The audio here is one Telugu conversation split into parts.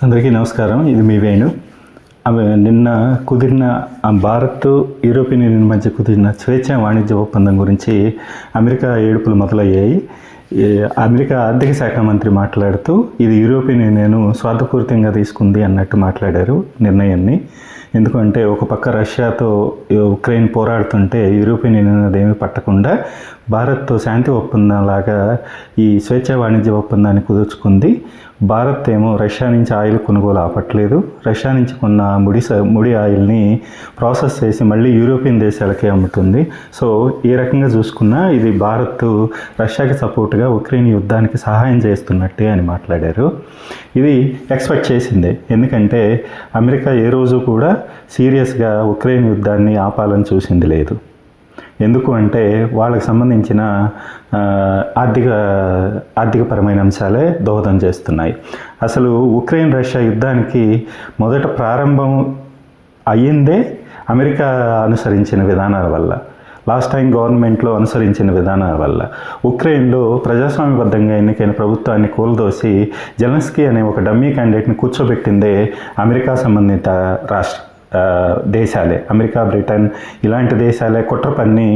అందరికీ నమస్కారం. ఇది మీ వేణు. నిన్న కుదిరిన భారత్ యూరోపియన్ యూనియన్ మధ్య కుదిరిన స్వేచ్ఛా వాణిజ్య ఒప్పందం గురించి అమెరికా ఏడుపులు మొదలయ్యాయి. అమెరికా ఆర్థిక శాఖ మంత్రి మాట్లాడుతూ ఇది యూరోపియన్ యూనియన్ స్వార్థపూరితంగా తీసుకుంది అన్నట్టు మాట్లాడారు నిర్ణయాన్ని. ఎందుకంటే ఒక పక్క రష్యాతో ఉక్రెయిన్ పోరాడుతుంటే యూరోపియన్ యూనియన్ అదేమీ పట్టకుండా భారత్తో శాంతి ఒప్పందంలాగా ఈ స్వేచ్ఛా వాణిజ్య ఒప్పందాన్ని కుదుర్చుకుంది. భారత్ ఏమో రష్యా నుంచి ఆయిల్ కొనుగోలు ఆపట్లేదు. రష్యా నుంచి కొన్న ముడి ఆయిల్ని ప్రాసెస్ చేసి మళ్ళీ యూరోపియన్ దేశాలకే అమ్ముతుంది. సో ఏ రకంగా చూసుకున్నా ఇది భారత్ రష్యాకి సపోర్ట్గా ఉక్రెయిన్ యుద్ధానికి సహాయం చేస్తున్నట్టే అని మాట్లాడారు. ఇది ఎక్స్పెక్ట్ చేసిందే. ఎందుకంటే అమెరికా ఏ రోజు కూడా సీరియస్గా ఉక్రెయిన్ యుద్ధాన్ని ఆపాలని చూసింది లేదు. ఎందుకు అంటే వాళ్ళకి సంబంధించిన ఆర్థికపరమైన అంశాలే దోహదం చేస్తున్నాయి. అసలు ఉక్రెయిన్ రష్యా యుద్ధానికి మొదట ప్రారంభం అయ్యిందే అమెరికా అనుసరించిన విధానాల వల్ల, లాస్ట్ టైం గవర్నమెంట్లో అనుసరించిన విధానాల వల్ల. ఉక్రెయిన్లో ప్రజాస్వామ్యబద్ధంగా ఎన్నికైన ప్రభుత్వాన్ని కూలదోసి జెలెన్స్కీ అనే ఒక డమ్మీ క్యాండిడేట్ని కూర్చోబెట్టిందే అమెరికా సంబంధిత దేశాలే. అమెరికా, బ్రిటన్ ఇలాంటి దేశాలే కుట్ర పన్ని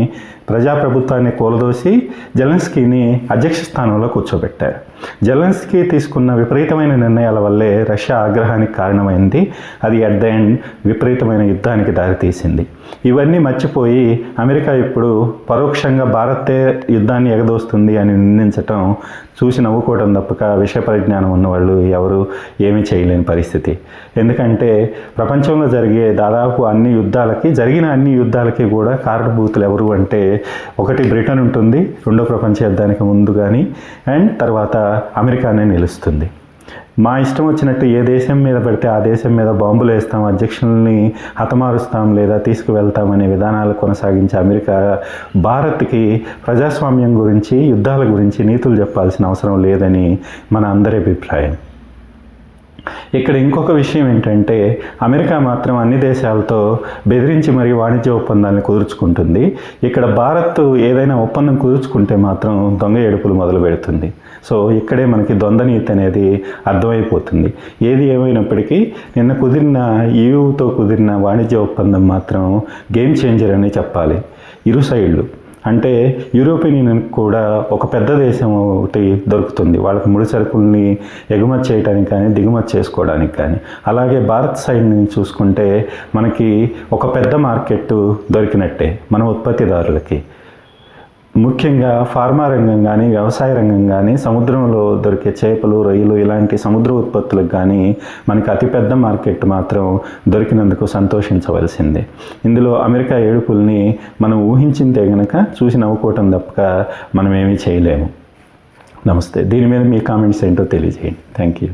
ప్రజాప్రభుత్వాన్ని కూలదోసి జెలెన్స్కీని అధ్యక్ష స్థానంలో కూర్చోబెట్టారు. జెలెన్స్కీ తీసుకున్న విపరీతమైన నిర్ణయాల వల్లే రష్యా ఆగ్రహానికి కారణమైంది. అది అట్ ద ఎండ్ విపరీతమైన యుద్ధానికి దారితీసింది. ఇవన్నీ మర్చిపోయి అమెరికా ఇప్పుడు పరోక్షంగా భారతే యుద్ధాన్ని ఎగదోస్తుంది అని నిందించటం చూసి నవ్వుకోవడం తప్పక విషయ పరిజ్ఞానం ఉన్నవాళ్ళు ఎవరు ఏమీ చేయలేని పరిస్థితి. ఎందుకంటే ప్రపంచంలో దాదాపు జరిగిన అన్ని యుద్ధాలకి కూడా కారణభూతులు ఎవరు అంటే, ఒకటి బ్రిటన్ ఉంటుంది రెండో ప్రపంచ యుద్ధానికి ముందు కానీ, అండ్ తర్వాత అమెరికానే నిలుస్తుంది. మా ఇష్టం వచ్చినట్టు ఏ దేశం మీద పడితే ఆ దేశం మీద బాంబులు వేస్తాం, అధ్యక్షుల్ని హతమారుస్తాం లేదా తీసుకువెళ్తాం అనే విధానాలు కొనసాగించే అమెరికా భారత్కి ప్రజాస్వామ్యం గురించి, యుద్ధాల గురించి నీతులు చెప్పాల్సిన అవసరం లేదని మన అందరి అభిప్రాయం. ఇక్కడ ఇంకొక విషయం ఏంటంటే, అమెరికా మాత్రం అన్ని దేశాలతో బెదిరించి మరీ వాణిజ్య ఒప్పందాన్ని కుదుర్చుకుంటుంది. ఇక్కడ భారత్ ఏదైనా ఒప్పందం కుదుర్చుకుంటే మాత్రం దొంగ ఏడుపులు మొదలు పెడుతుంది. సో ఇక్కడే మనకి ద్వంద్వనీతి అనేది అర్థమైపోతుంది. ఏది ఏమైనప్పటికీ నిన్న కుదిరిన EUతో కుదిరిన వాణిజ్య ఒప్పందం మాత్రం గేమ్ చేంజర్ అని చెప్పాలి. ఇరు సైడ్లు అంటే యూరోపియన్ యూనియన్ కూడా ఒక పెద్ద దేశం ఒకటి దొరుకుతుంది వాళ్ళకి ముడి సరుకుల్ని ఎగుమతి చేయడానికి కానీ దిగుమతి చేసుకోవడానికి కానీ. అలాగే భారత్ సైడ్ నుంచి చూసుకుంటే మనకి ఒక పెద్ద మార్కెట్ దొరికినట్టే మన ఉత్పత్తిదారులకి. ముఖ్యంగా ఫార్మా రంగం కానీ, వ్యవసాయ రంగం కానీ, సముద్రంలో దొరికే చేపలు, రొయ్యలు ఇలాంటి సముద్ర ఉత్పత్తులకు కానీ మనకి అతిపెద్ద మార్కెట్ మాత్రం దొరికినందుకు సంతోషించవలసిందే. ఇందులో అమెరికా ఏడుపుల్ని మనం ఊహించిందే గనక చూసి నవ్వుకోవటం తప్పక మనం ఏమీ చేయలేము. నమస్తే. దీని మీద మీ కామెంట్స్ ఏంటో తెలియజేయండి. Thank you.